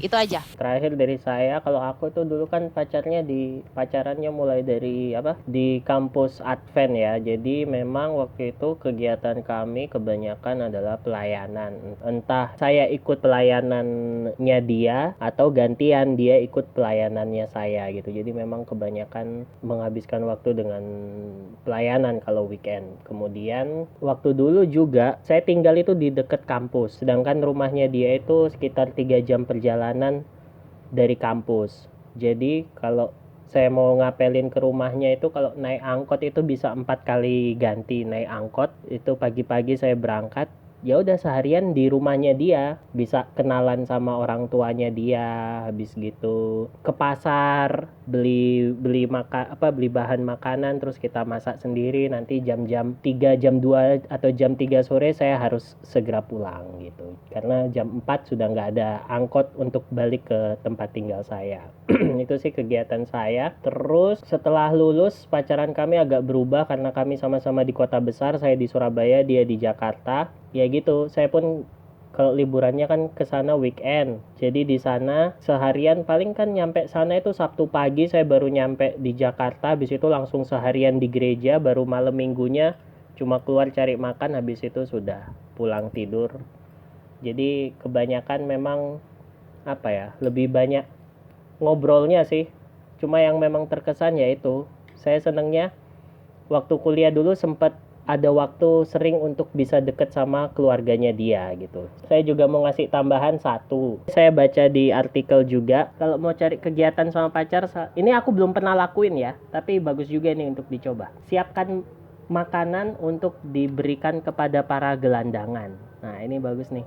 itu aja. Terakhir dari saya, kalau aku tuh dulu kan pacarannya mulai dari di kampus Advent ya. Jadi memang waktu itu kegiatan kami kebanyakan adalah pelayanan. Entah saya ikut pelayanannya dia atau gantian dia ikut pelayanannya saya gitu. Jadi memang kebanyakan menghabiskan waktu dengan pelayanan kalau weekend. Kemudian waktu dulu juga saya tinggal itu di dekat kampus, sedangkan rumahnya dia itu sekitar 3 jam perjalanan dari kampus. Jadi kalau saya mau ngapelin ke rumahnya itu kalau naik angkot itu bisa 4 kali ganti naik angkot. Itu pagi-pagi saya berangkat, ya udah seharian di rumahnya dia, bisa kenalan sama orang tuanya dia, habis gitu ke pasar beli bahan makanan, terus kita masak sendiri. Nanti jam 2 atau jam 3 sore saya harus segera pulang gitu, karena jam 4 sudah nggak ada angkot untuk balik ke tempat tinggal saya. Itu sih kegiatan saya. Terus setelah lulus pacaran kami agak berubah karena kami sama-sama di kota besar, saya di Surabaya, dia di Jakarta. Ya gitu, saya pun kalau liburannya kan ke sana weekend. Jadi di sana seharian, paling kan nyampe sana itu Sabtu pagi saya baru nyampe di Jakarta. Habis itu langsung seharian di gereja, baru malam minggunya cuma keluar cari makan, habis itu sudah pulang tidur. Jadi kebanyakan memang lebih banyak ngobrolnya sih. Cuma yang memang terkesan yaitu saya senangnya waktu kuliah dulu sempat ada waktu sering untuk bisa deket sama keluarganya dia gitu. Saya juga mau ngasih tambahan satu. Saya baca di artikel juga, kalau mau cari kegiatan sama pacar, ini aku belum pernah lakuin ya, tapi bagus juga nih untuk dicoba. Siapkan makanan untuk diberikan kepada para gelandangan. Nah, ini bagus nih.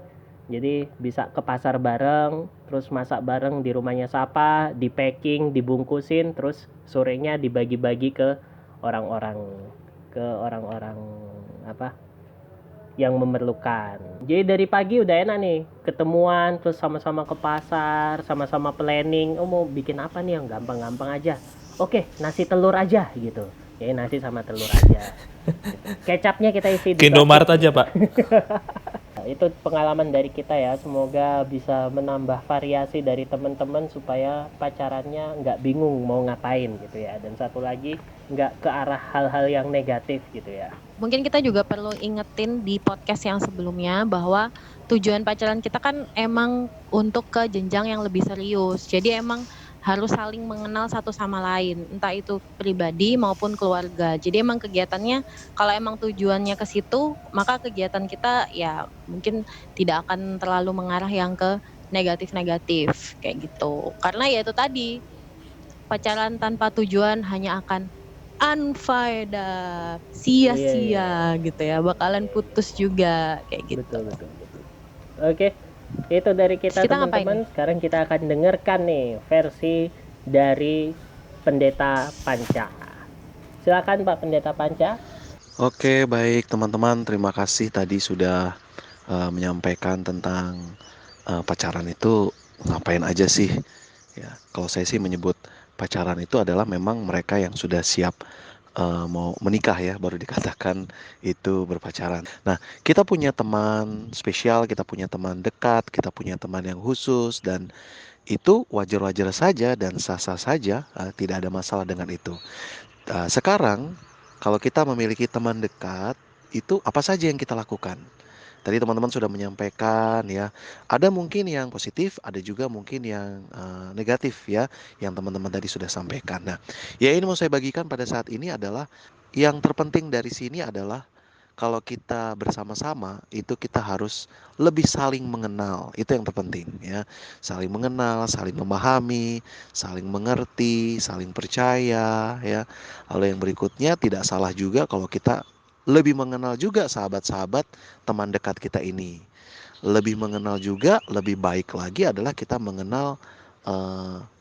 Jadi bisa ke pasar bareng, terus masak bareng di rumahnya siapa, di packing, dibungkusin, terus sorenya dibagi-bagi ke orang-orang yang memerlukan. Jadi dari pagi udah enak nih, ketemuan, terus sama-sama ke pasar, sama-sama planning, mau bikin apa nih yang gampang-gampang aja. Oke, nasi telur aja gitu. Ya nasi sama telur aja. Kecapnya kita isi di Indomaret aja, Pak. itu pengalaman dari kita ya. Semoga bisa menambah variasi dari teman-teman supaya pacarannya nggak bingung mau ngapain gitu ya. Dan satu lagi, nggak ke arah hal-hal yang negatif gitu ya. Mungkin kita juga perlu ingetin di podcast yang sebelumnya bahwa tujuan pacaran kita kan emang untuk ke jenjang yang lebih serius. Jadi emang harus saling mengenal satu sama lain, entah itu pribadi maupun keluarga. Jadi emang kegiatannya kalau emang tujuannya ke situ, maka kegiatan kita ya mungkin tidak akan terlalu mengarah yang ke negatif-negatif kayak gitu. Karena ya itu tadi, pacaran tanpa tujuan hanya akan unfaedah, sia-sia gitu ya, bakalan putus juga kayak gitu. Betul. Oke, itu dari kita Kita ngapain teman-teman. Sekarang kita akan dengarkan nih versi dari Pendeta Panca. Silakan Pak Pendeta Panca. Oke, baik teman-teman, terima kasih tadi sudah menyampaikan tentang pacaran itu ngapain aja sih. Ya, kalau saya sih menyebut pacaran itu adalah memang mereka yang sudah siap mau menikah ya, baru dikatakan itu berpacaran. Nah, kita punya teman spesial, kita punya teman dekat, kita punya teman yang khusus, dan itu wajar-wajar saja dan sah-sah saja, tidak ada masalah dengan itu. Sekarang, kalau kita memiliki teman dekat, itu apa saja yang kita lakukan? Tadi teman-teman sudah menyampaikan ya, ada mungkin yang positif, ada juga mungkin yang negatif ya, yang teman-teman tadi sudah sampaikan. Nah, ya ini mau saya bagikan pada saat ini adalah, yang terpenting dari sini adalah kalau kita bersama-sama itu kita harus lebih saling mengenal, itu yang terpenting ya. Saling mengenal, saling memahami, saling mengerti, saling percaya ya. Lalu yang berikutnya, tidak salah juga kalau kita lebih mengenal juga sahabat-sahabat teman dekat kita ini. Lebih mengenal juga, lebih baik lagi adalah kita mengenal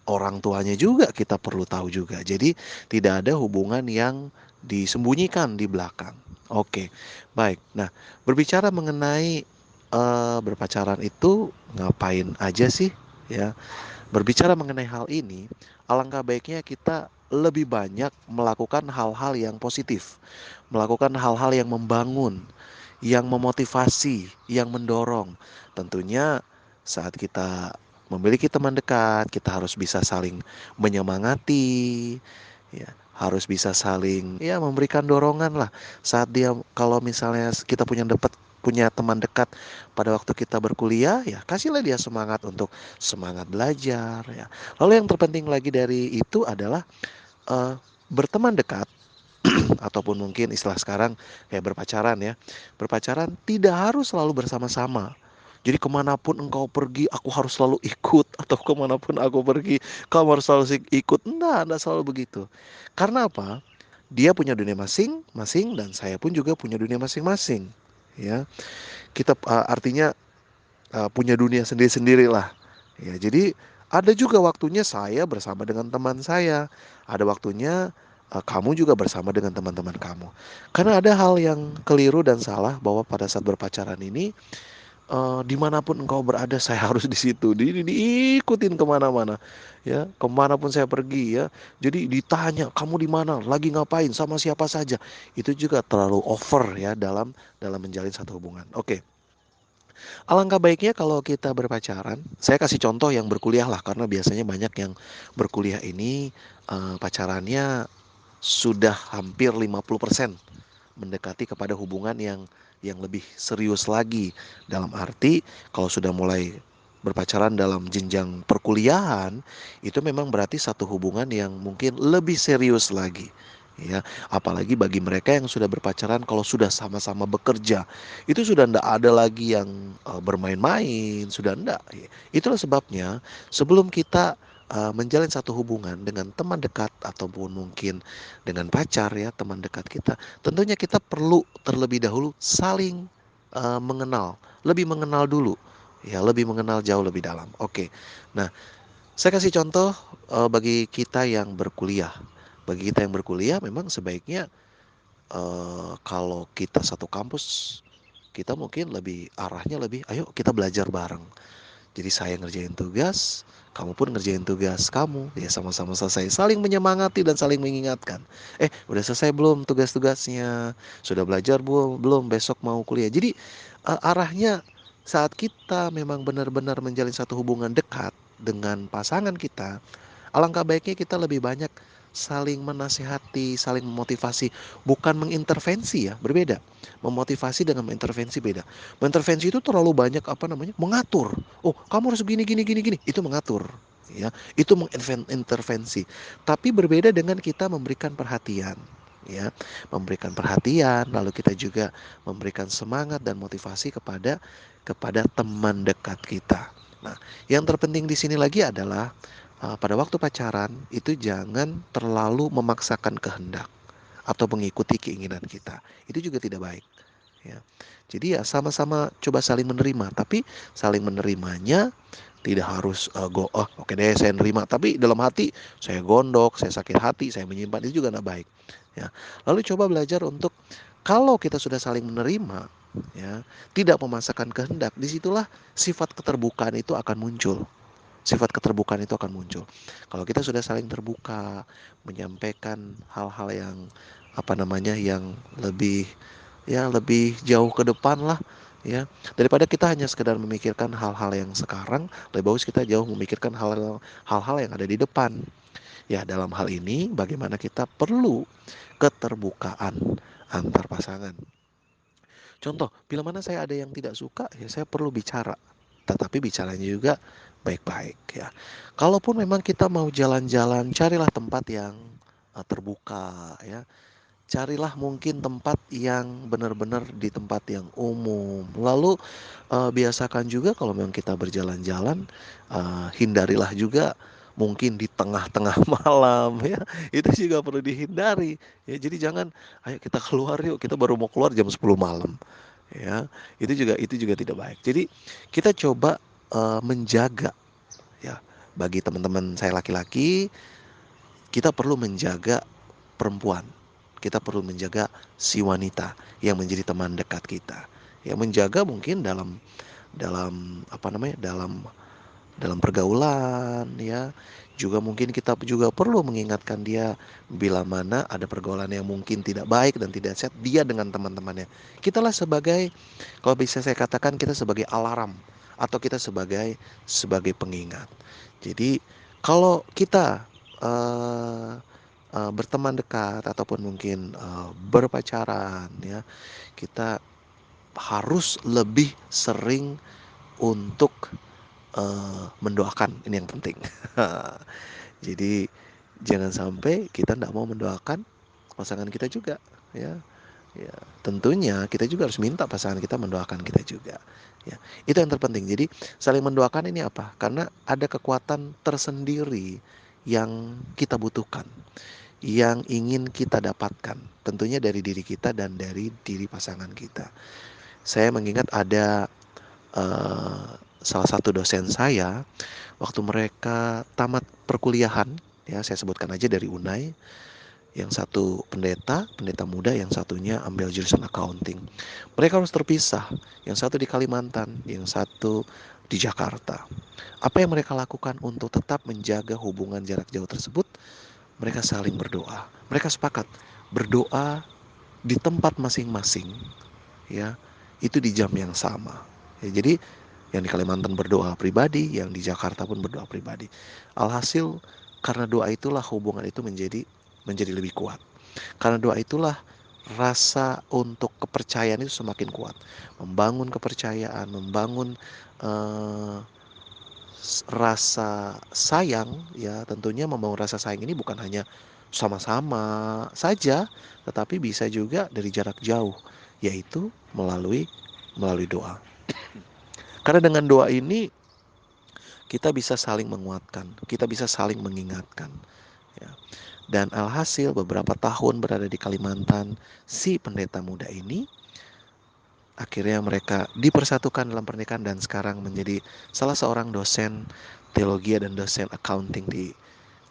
orang tuanya juga, kita perlu tahu juga. Jadi tidak ada hubungan yang disembunyikan di belakang. Oke, baik. Nah, berbicara mengenai berpacaran itu ngapain aja sih ya? Berbicara mengenai hal ini, alangkah baiknya kita lebih banyak melakukan hal-hal yang positif, melakukan hal-hal yang membangun, yang memotivasi, yang mendorong. Tentunya saat kita memiliki teman dekat, kita harus bisa saling menyemangati, ya, harus bisa saling ya memberikan dorongan lah. Saat dia, kalau misalnya kita punya teman dekat pada waktu kita berkuliah, ya kasihlah dia semangat untuk semangat belajar ya. Lalu yang terpenting lagi dari itu adalah berteman dekat ataupun mungkin istilah sekarang kayak berpacaran ya. Berpacaran tidak harus selalu bersama-sama. Jadi kemanapun engkau pergi, aku harus selalu ikut. Atau kemanapun aku pergi, kamu harus selalu ikut. Enggak selalu begitu. Karena apa? Dia punya dunia masing-masing, dan saya pun juga punya dunia masing-masing. Ya, kita artinya punya dunia sendiri-sendiri lah. Ya, jadi ada juga waktunya saya bersama dengan teman saya. Ada waktunya kamu juga bersama dengan teman-teman kamu. Karena ada hal yang keliru dan salah bahwa pada saat berpacaran ini, dimanapun engkau berada saya harus di situ, diikutin kemana-mana ya, kemanapun saya pergi ya. Jadi ditanya kamu di mana, lagi ngapain, sama siapa saja. Itu juga terlalu over ya dalam menjalin satu hubungan. Oke. Alangkah baiknya kalau kita berpacaran, saya kasih contoh yang berkuliah lah, karena biasanya banyak yang berkuliah ini pacarannya sudah hampir 50% mendekati kepada hubungan yang lebih serius lagi. Dalam arti kalau sudah mulai berpacaran dalam jenjang perkuliahan, itu memang berarti satu hubungan yang mungkin lebih serius lagi. Ya, apalagi bagi mereka yang sudah berpacaran, kalau sudah sama-sama bekerja, itu sudah tidak ada lagi yang bermain-main, sudah tidak. Itulah sebabnya sebelum kita menjalin satu hubungan dengan teman dekat ataupun mungkin dengan pacar ya, teman dekat kita, tentunya kita perlu terlebih dahulu saling mengenal, lebih mengenal dulu ya, lebih mengenal jauh lebih dalam. Oke. Nah, saya kasih contoh bagi kita yang berkuliah. Bagi kita yang berkuliah, memang sebaiknya kalau kita satu kampus, kita mungkin lebih arahnya lebih, ayo kita belajar bareng. Jadi saya ngerjain tugas, kamu pun ngerjain tugas kamu, ya sama-sama selesai, saling menyemangati dan saling mengingatkan. Udah selesai belum tugas-tugasnya? Sudah belajar belum? Besok mau kuliah. Jadi arahnya saat kita memang benar-benar menjalin satu hubungan dekat dengan pasangan kita, alangkah baiknya kita lebih banyak saling menasihati, saling memotivasi, bukan mengintervensi ya, berbeda. Memotivasi dengan mengintervensi beda. Mengintervensi itu terlalu banyak mengatur. Oh, kamu harus gini gini gini gini, itu mengatur. Ya, itu mengintervensi. Tapi berbeda dengan kita memberikan perhatian, ya, memberikan perhatian, lalu kita juga memberikan semangat dan motivasi kepada teman dekat kita. Nah, yang terpenting di sini lagi adalah pada waktu pacaran itu jangan terlalu memaksakan kehendak atau mengikuti keinginan kita. Itu juga tidak baik. Ya. Jadi ya sama-sama coba saling menerima, tapi saling menerimanya tidak harus oke deh saya nerima, tapi dalam hati saya gondok, saya sakit hati, saya menyimpan, itu juga tidak baik. Ya. Lalu coba belajar untuk kalau kita sudah saling menerima, ya, tidak memaksakan kehendak, disitulah sifat keterbukaan itu akan muncul. Sifat keterbukaan itu akan muncul. Kalau kita sudah saling terbuka, menyampaikan hal-hal yang yang lebih lebih jauh ke depan lah, ya, daripada kita hanya sekedar memikirkan hal-hal yang sekarang, lebih bagus kita jauh memikirkan hal-hal yang ada di depan. Ya, dalam hal ini bagaimana kita perlu keterbukaan antar pasangan. Contoh, bila mana saya ada yang tidak suka, ya saya perlu bicara. Tetapi bicaranya juga baik-baik, ya. Kalaupun memang kita mau jalan-jalan, carilah tempat yang terbuka, ya. Carilah mungkin tempat yang benar-benar di tempat yang umum. Lalu biasakan juga kalau memang kita berjalan-jalan, hindarilah juga mungkin di tengah-tengah malam, ya. Itu juga perlu dihindari. Ya, jadi jangan ayo kita keluar yuk, kita baru mau keluar jam 10 malam. Ya, itu juga tidak baik. Jadi kita coba menjaga, ya. Bagi teman-teman saya laki-laki, kita perlu menjaga perempuan. Kita perlu menjaga si wanita yang menjadi teman dekat kita. Ya, menjaga mungkin dalam dalam dalam pergaulan, ya. Juga mungkin kita juga perlu mengingatkan dia bila mana ada pergaulan yang mungkin tidak baik dan tidak sehat dia dengan teman-temannya. Kitalah sebagai, kalau bisa saya katakan, kita sebagai alarm atau kita sebagai pengingat. Jadi kalau kita berteman dekat ataupun mungkin berpacaran, ya, kita harus lebih sering untuk mendoakan, ini yang penting. Jadi jangan sampai kita tidak mau mendoakan pasangan kita juga, ya. Ya, tentunya kita juga harus minta pasangan kita mendoakan kita juga. Ya, itu yang terpenting. Jadi saling mendoakan ini apa? Karena ada kekuatan tersendiri yang kita butuhkan, yang ingin kita dapatkan, tentunya dari diri kita dan dari diri pasangan kita. Saya mengingat ada uh, salah satu dosen saya waktu mereka tamat perkuliahan, ya saya sebutkan aja dari Unai, yang satu pendeta muda, yang satunya ambil jurusan accounting. Mereka harus terpisah, yang satu di Kalimantan, yang satu di Jakarta. Apa yang mereka lakukan untuk tetap menjaga hubungan jarak jauh tersebut? Mereka saling berdoa. Mereka sepakat berdoa di tempat masing-masing, ya, itu di jam yang sama. Ya, jadi yang di Kalimantan berdoa pribadi, yang di Jakarta pun berdoa pribadi. Alhasil karena doa itulah hubungan itu menjadi lebih kuat. Karena doa itulah rasa untuk kepercayaan itu semakin kuat. Membangun kepercayaan, membangun rasa sayang, ya, tentunya membangun rasa sayang ini bukan hanya sama-sama saja, tetapi bisa juga dari jarak jauh, yaitu melalui doa. Karena dengan doa ini kita bisa saling menguatkan, kita bisa saling mengingatkan, ya. Dan alhasil beberapa tahun berada di Kalimantan, si pendeta muda ini akhirnya mereka dipersatukan dalam pernikahan dan sekarang menjadi salah seorang dosen teologi dan dosen accounting di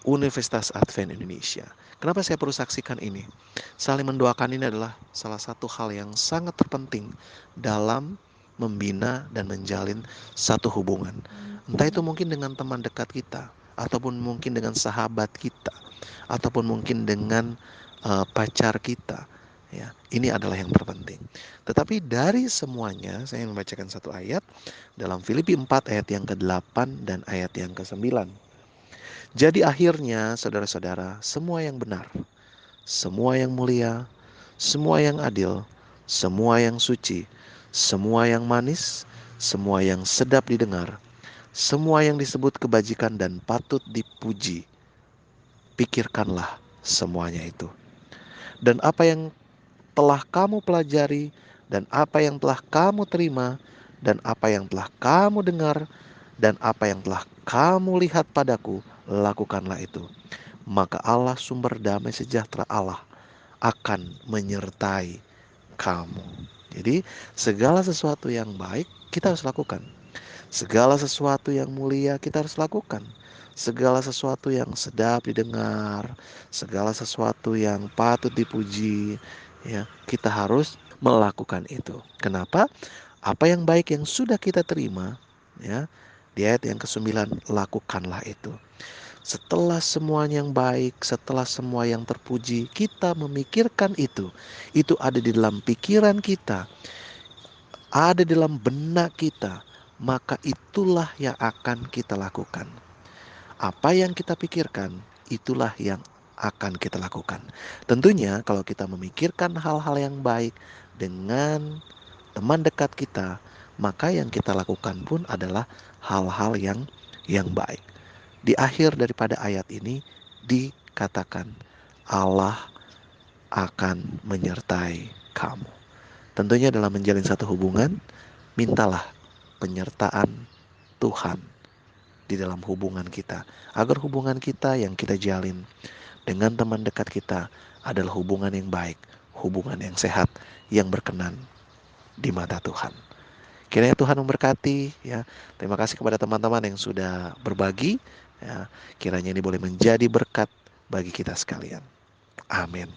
Universitas Advent Indonesia. Kenapa saya perlu saksikan ini? Saling mendoakan ini adalah salah satu hal yang sangat terpenting dalam membina dan menjalin satu hubungan. Entah itu mungkin dengan teman dekat kita, ataupun mungkin dengan sahabat kita, ataupun mungkin dengan pacar kita. Ya, ini adalah yang terpenting. Tetapi dari semuanya, saya ingin membacakan satu ayat dalam Filipi 4 ayat yang ke-8 dan ayat yang ke-9. Jadi akhirnya, saudara-saudara, semua yang benar, semua yang mulia, semua yang adil, semua yang suci, semua yang manis, semua yang sedap didengar, semua yang disebut kebajikan dan patut dipuji, pikirkanlah semuanya itu. Dan apa yang telah kamu pelajari, dan apa yang telah kamu terima, dan apa yang telah kamu dengar, dan apa yang telah kamu lihat padaku, lakukanlah itu. Maka Allah sumber damai sejahtera Allah akan menyertai kamu. Jadi segala sesuatu yang baik kita harus lakukan. Segala sesuatu yang mulia kita harus lakukan. Segala sesuatu yang sedap didengar, segala sesuatu yang patut dipuji, ya, kita harus melakukan itu. Kenapa? Apa yang baik yang sudah kita terima, ya, di ayat yang ke-9, lakukanlah itu. Setelah semuanya yang baik, setelah semua yang terpuji, kita memikirkan itu ada di dalam pikiran kita, ada di dalam benak kita, maka itulah yang akan kita lakukan. Apa yang kita pikirkan, itulah yang akan kita lakukan. Tentunya kalau kita memikirkan hal-hal yang baik dengan teman dekat kita, maka yang kita lakukan pun adalah hal-hal yang baik. Di akhir daripada ayat ini dikatakan Allah akan menyertai kamu. Tentunya dalam menjalin satu hubungan, mintalah penyertaan Tuhan di dalam hubungan kita, agar hubungan kita yang kita jalin dengan teman dekat kita adalah hubungan yang baik, hubungan yang sehat, yang berkenan di mata Tuhan. Kiranya Tuhan memberkati, ya. Terima kasih kepada teman-teman yang sudah berbagi, ya. Kiranya ini boleh menjadi berkat bagi kita sekalian. Amin.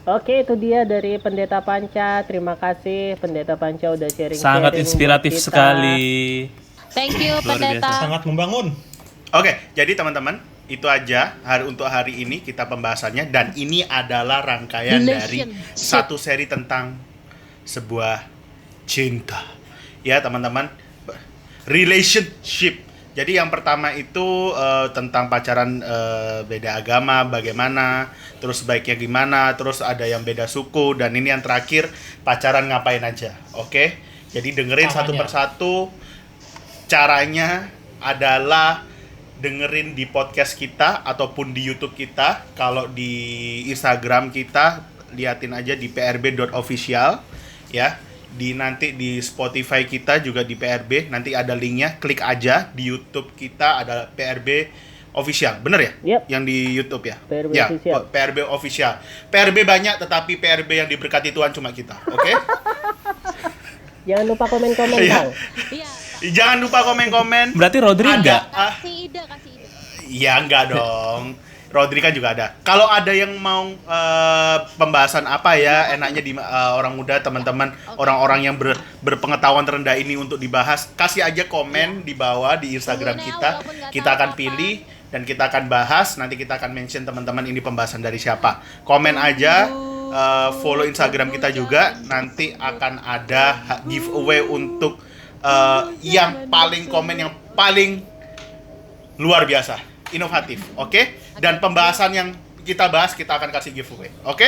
Oke, itu dia dari Pendeta Panca. Terima kasih Pendeta Panca udah sharing. Sangat inspiratif sekali. Thank you Luar Pendeta. biasa. Sangat membangun. Oke, jadi teman-teman, itu aja untuk hari ini kita pembahasannya, dan ini adalah rangkaian dari satu seri tentang sebuah cinta. Ya, teman-teman, relationship. Jadi yang pertama itu tentang pacaran beda agama bagaimana, terus baiknya gimana, terus ada yang beda suku, dan ini yang terakhir pacaran ngapain aja. Oke? Jadi dengerin satu persatu. Caranya adalah dengerin di podcast kita ataupun di YouTube kita. Kalau di Instagram kita liatin aja di prb.official, ya. Nanti di Spotify kita juga di PRB, nanti ada linknya, klik aja. Di YouTube kita ada PRB Official, bener ya? Yep. Yang di YouTube ya? PRB ya, Official. PRB Official. PRB banyak, tetapi PRB yang diberkati Tuhan cuma kita, oke? Jangan lupa komen-komen, Iya. Bang. Iya. Jangan lupa komen-komen. Berarti Rodri enggak? Kasih ide. Ya enggak dong. Rodri kan juga ada. Kalau ada yang mau pembahasan apa ya enaknya di orang muda, teman-teman, orang-orang yang berpengetahuan rendah ini untuk dibahas, kasih aja komen di bawah di Instagram kita. Kita akan pilih dan kita akan bahas. Nanti kita akan mention teman-teman ini pembahasan dari siapa. Komen aja, follow Instagram kita juga. Nanti akan ada giveaway untuk yang paling komen yang paling luar biasa, inovatif, oke? Dan pembahasan yang kita bahas kita akan kasih giveaway, oke?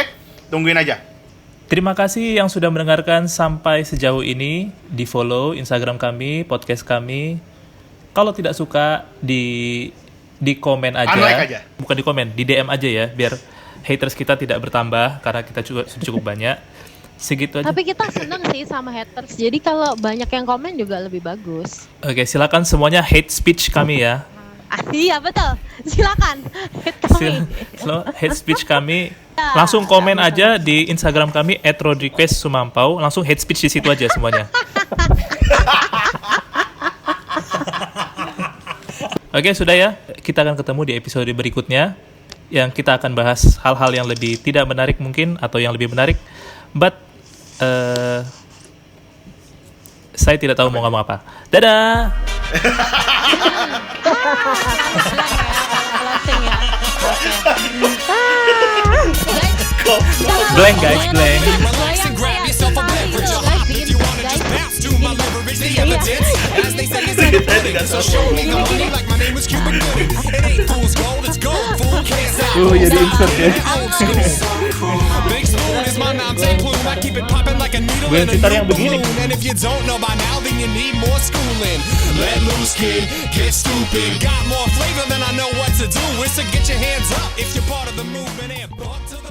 Tungguin aja. Terima kasih yang sudah mendengarkan sampai sejauh ini. Di follow Instagram kami, podcast kami. Kalau tidak suka di komen aja. Unlike aja. Bukan di komen, di DM aja ya, biar haters kita tidak bertambah karena kita juga sudah cukup banyak. Segitu aja. Tapi kita seneng sih sama haters. Jadi kalau banyak yang komen juga lebih bagus. Oke, silakan semuanya hate speech kami ya. Iya betul. Silakan. Hate kami. Hate speech kami. Langsung komen aja di Instagram kami @rodriquezsumampau. Langsung hate speech di situ aja semuanya. Oke, sudah ya. Kita akan ketemu di episode berikutnya yang kita akan bahas hal-hal yang lebih tidak menarik mungkin atau yang lebih menarik. But saya tidak tahu mau ngomong apa. Dadah. Closing ya. Oke. Guys, Blank guys, blank. Relax and grab yourself a beverage or hop if you wanna just bounce to my leverage. The evidence, as they say, is in the pudding. So show me the money like my name was Cuban Gooding. It ain't fool's gold, it's gold, fool. Can't stop. Jadi insert ya. Old school. Big spoon is my name plume. I keep it popping like a needle Gue yang in a sekitar new yang begini. balloon. And if you don't know by now, then you need more schooling. Let loose, kid, get stupid. Got more flavor than I know what to do. It's to get your hands up if you're part of the movement and brought to